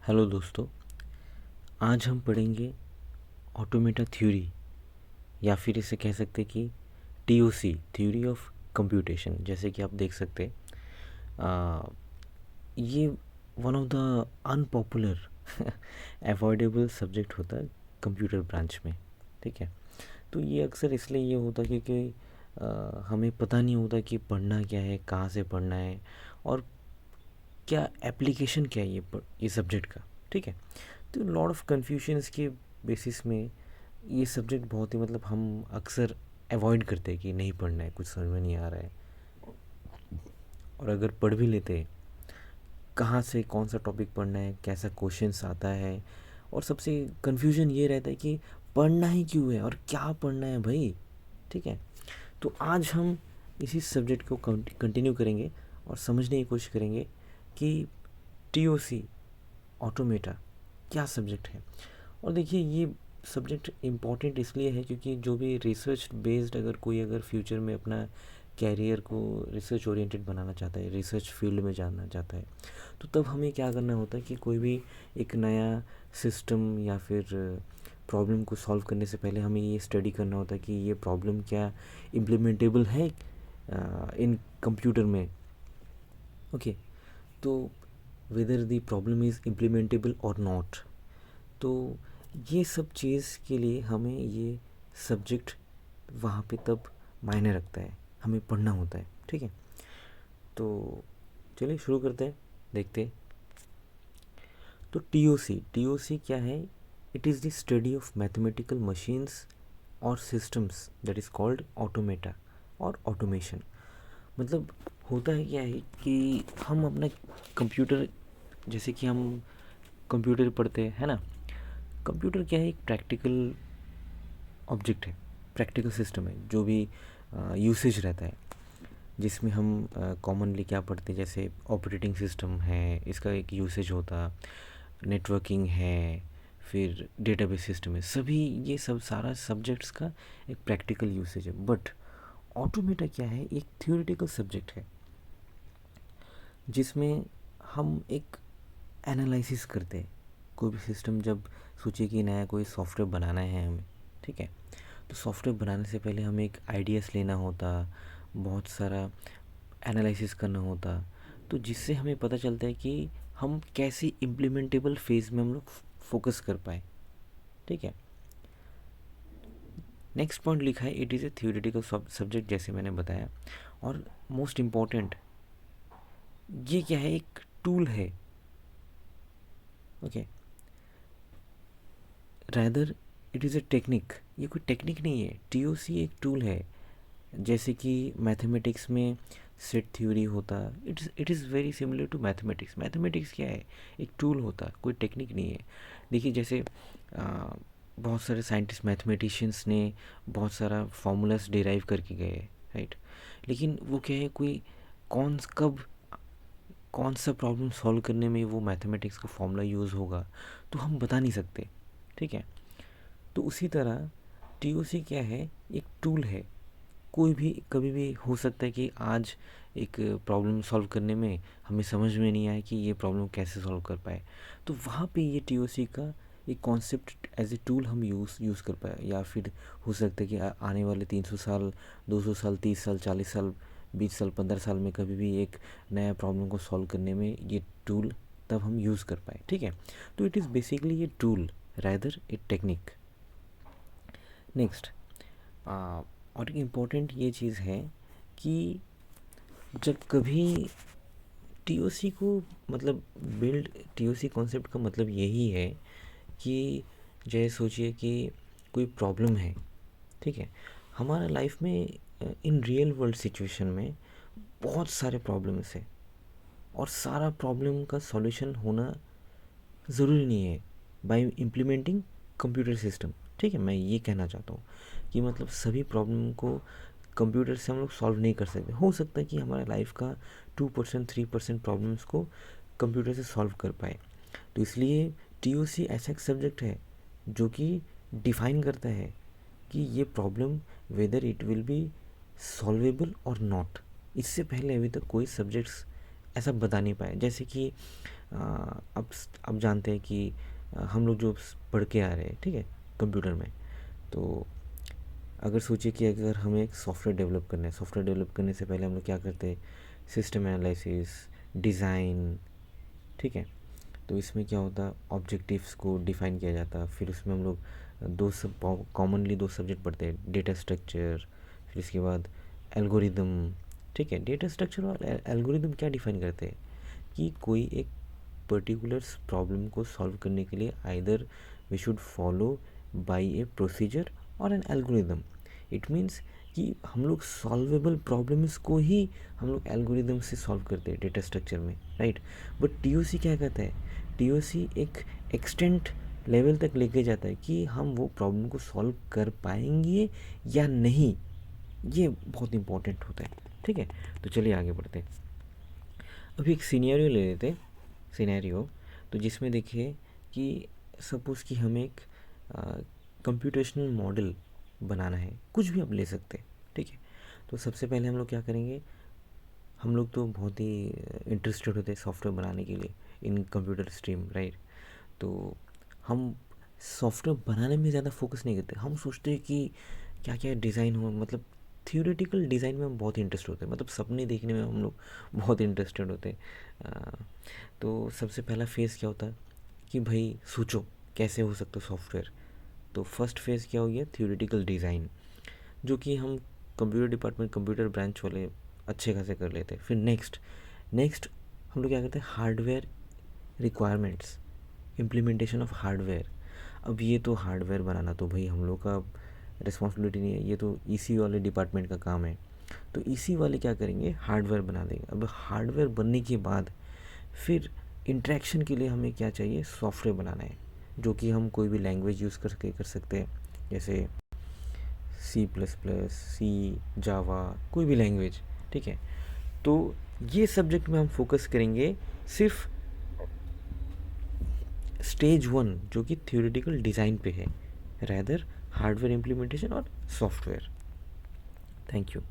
Hello दोस्तों, आज हम पढ़ेंगे ऑटोमेटा थ्योरी या फिर इसे कह सकते कि टीओसी थ्योरी ऑफ कंप्यूटेशन। जैसे कि आप देख सकते हैं, ये one of the unpopular avoidable subject होता है कंप्यूटर ब्रांच में। ठीक है, तो ये अक्सर इसलिए ये होता है क्योंकि हमें पता नहीं होता कि पढ़ना क्या है, कहाँ से पढ़ना है और क्या एप्लीकेशन क्या है ये सब्जेक्ट का। ठीक है, तो लॉट ऑफ कन्फ्यूजन्स के बेसिस में ये सब्जेक्ट बहुत ही हम अक्सर अवॉइड करते हैं कि नहीं पढ़ना है, कुछ समझ में नहीं आ रहा है। और अगर पढ़ भी लेते हैं, कहाँ से कौन सा टॉपिक पढ़ना है, कैसा क्वेश्चंस आता है, और सबसे कन्फ्यूजन ये रहता है कि पढ़ना ही क्यों है और क्या पढ़ना है भाई। ठीक है, तो आज हम इसी सब्जेक्ट को कंटिन्यू करेंगे और समझने की कोशिश करेंगे कि टीओसी ऑटोमेटा क्या सब्जेक्ट है। और देखिए, ये सब्जेक्ट इम्पॉर्टेंट इसलिए है क्योंकि जो भी रिसर्च बेस्ड अगर फ्यूचर में अपना कैरियर को रिसर्च ओरिएंटेड बनाना चाहता है, रिसर्च फील्ड में जानना चाहता है, तो तब हमें क्या करना होता है कि कोई भी एक नया सिस्टम या फिर प्रॉब्लम को सॉल्व करने से पहले हमें ये स्टडी करना होता है कि ये प्रॉब्लम क्या इम्प्लीमेंटेबल है इन कंप्यूटर में। ओके, तो whether the problem is implementable और नॉट। तो ये सब चीज़ के लिए हमें ये सब्जेक्ट वहाँ पे तब मायने रखता है, हमें पढ़ना होता है। ठीक है, तो चलिए शुरू करते हैं, देखते हैं। तो टीओसी क्या है? It is the study of mathematical machines और systems that is called automata और ऑटोमेशन। मतलब होता है क्या है कि हम अपना कंप्यूटर, जैसे कि हम कंप्यूटर पढ़ते हैं, है ना। कंप्यूटर क्या है? एक प्रैक्टिकल ऑब्जेक्ट है, प्रैक्टिकल सिस्टम है जो भी यूसेज रहता है, जिसमें हम कॉमनली क्या पढ़ते हैं, जैसे ऑपरेटिंग सिस्टम है, इसका एक यूसेज होता, नेटवर्किंग है, फिर डेटाबेस सिस्टम है, सभी ये सब सारा सब्जेक्ट्स का एक प्रैक्टिकल यूसेज है। बट ऑटोमेटा क्या है? एक थियोरेटिकल सब्जेक्ट है जिसमें हम एक एनालिसिस करते हैं। कोई भी सिस्टम, जब सोचिए कि नया कोई सॉफ्टवेयर बनाना है हमें, ठीक है, तो सॉफ्टवेयर बनाने से पहले हमें एक आइडियाज़ लेना होता, बहुत सारा एनालिसिस करना होता, तो जिससे हमें पता चलता है कि हम कैसे इम्प्लीमेंटेबल फेज़ में हम लोग फोकस कर पाए। ठीक है, नेक्स्ट पॉइंट लिखा है it is a theoretical subject, जैसे मैंने बताया। और मोस्ट इम्पॉर्टेंट, ये क्या है? एक टूल है। Okay, rather it is a technique. ये कोई टेक्निक नहीं है, टीओसी एक टूल है। जैसे कि मैथमेटिक्स में सेट थ्योरी होता, it is very similar to mathematics. Mathematics क्या है? एक टूल होता, कोई टेक्निक नहीं है। देखिए, जैसे बहुत सारे साइंटिस्ट, मैथमेटिशियंस ने बहुत सारा फार्मूलाज डिराइव करके गए, राइट। लेकिन वो क्या है, कोई कब कौन सा प्रॉब्लम सॉल्व करने में वो मैथमेटिक्स का फॉर्मूला यूज़ होगा, तो हम बता नहीं सकते। ठीक है, तो उसी तरह टीओसी क्या है? एक टूल है। कोई भी कभी भी हो सकता है कि आज एक प्रॉब्लम सॉल्व करने में हमें समझ में नहीं आए कि ये प्रॉब्लम कैसे सॉल्व कर पाए, तो वहाँ पे ये टीओसी का एक कॉन्सेप्ट एज ए टूल हम यूज़ कर पाए। या फिर हो सकता है कि आने वाले 300 साल, 200 साल, 30 साल, 40 साल, 20 साल, 15 साल में कभी भी एक नया प्रॉब्लम को सॉल्व करने में ये टूल तब हम यूज़ कर पाए। ठीक है, तो it is basically a tool rather a technique. Next, और एक इम्पॉर्टेंट ये चीज़ है कि जब कभी टीओसी को बिल्ड, टीओसी कॉन्सेप्ट का मतलब यही है कि जैसे सोचिए कि कोई प्रॉब्लम है, ठीक है, हमारा लाइफ में इन रियल वर्ल्ड सिचुएशन में बहुत सारे प्रॉब्लम्स है और सारा प्रॉब्लम का सॉल्यूशन होना ज़रूरी नहीं है बाय इम्प्लीमेंटिंग कंप्यूटर सिस्टम। ठीक है, मैं ये कहना चाहता हूँ कि सभी प्रॉब्लम को कंप्यूटर से हम लोग सॉल्व नहीं कर सकते। हो सकता है कि हमारे लाइफ का 2% 3% प्रॉब्लम्स को कंप्यूटर से सॉल्व कर पाए। तो इसलिए टीओसी ऐसा एक सब्जेक्ट है जो कि डिफाइन करता है कि ये problem whether it will be solvable और नॉट। इससे पहले अभी तक कोई सब्जेक्ट्स ऐसा बता नहीं पाए। जैसे कि अब जानते हैं कि हम लोग जो पढ़ के आ रहे हैं, ठीक है, कंप्यूटर में, तो अगर सोचिए कि अगर हमें एक सॉफ्टवेयर डेवलप करना है, सॉफ्टवेयर डेवलप करने से पहले हम लोग क्या करते हैं, सिस्टम एनालिसिस, डिज़ाइन, ठीक है। तो इसमें क्या होता, ऑब्जेक्टिव्स को डिफ़ाइन किया जाता, फिर उसमें हम लोग कॉमनली दो सब्जेक्ट पढ़ते हैं, डेटा स्ट्रक्चर, फिर इसके बाद एल्गोरिदम, ठीक है। डेटा स्ट्रक्चर और एल्गोरिदम क्या डिफ़ाइन करते हैं कि कोई एक पर्टिकुलर प्रॉब्लम को सॉल्व करने के लिए either we should follow by a procedure और एन एल्गोरिदम। इट मीन्स कि हम लोग सॉल्वेबल प्रॉब्लम्स को ही हम लोग एल्गोरिदम से सॉल्व करते हैं डेटा स्ट्रक्चर में, राइट। बट टीओसी क्या कहता है, टीओसी एक एक्सटेंट लेवल तक लेके जाता है कि हम वो प्रॉब्लम को सॉल्व कर पाएंगे या नहीं, ये बहुत इंपॉर्टेंट होता है, ठीक है। तो चलिए आगे बढ़ते हैं। अभी एक सिनेरियो ले लेते, सिनेरियो, तो जिसमें देखिए कि सपोज़ कि हमें एक कंप्यूटेशनल मॉडल बनाना है, कुछ भी आप ले सकते हैं, ठीक है। तो सबसे पहले हम लोग क्या करेंगे, हम लोग तो बहुत ही इंटरेस्टेड होते हैं सॉफ्टवेयर बनाने के लिए इन कंप्यूटर स्ट्रीम, राइट। तो हम सॉफ्टवेयर बनाने में ज़्यादा फोकस नहीं करते, हम सोचते हैं कि क्या क्या डिज़ाइन हो, मतलब थियोरेटिकल डिज़ाइन में हम बहुत इंटरेस्ट होते हैं, मतलब सपने देखने में हम लोग बहुत इंटरेस्टेड होते हैं। तो सबसे पहला फेज़ क्या होता है कि भाई सोचो कैसे हो सकता है सॉफ्टवेयर। तो फर्स्ट फेज़ क्या हो गया, थियोरेटिकल डिज़ाइन, जो कि हम कंप्यूटर डिपार्टमेंट, कंप्यूटर ब्रांच वाले अच्छे खासे कर लेते हैं। फिर नेक्स्ट हम लोग क्या करते हैं, hardware requirements, implementation of hardware. अब ये तो हार्डवेयर बनाना तो भाई हम लोग का रिस्पॉन्सिबिलिटी नहीं है, ये तो ईसी वाले डिपार्टमेंट का काम है। तो ईसी वाले क्या करेंगे, हार्डवेयर बना देंगे। अब हार्डवेयर बनने के बाद फिर इंटरेक्शन के लिए हमें क्या चाहिए, सॉफ्टवेयर बनाना है, जो कि हम कोई भी लैंग्वेज यूज़ करके कर सकते हैं, जैसे C++, सी, जावा, कोई भी लैंग्वेज, ठीक है। तो ये सब्जेक्ट में हम फोकस करेंगे सिर्फ स्टेज 1 जो कि थियोरेटिकल डिज़ाइन पे है, रैदर हार्डवेयर इम्प्लीमेंटेशन और सॉफ्टवेयर। Thank you.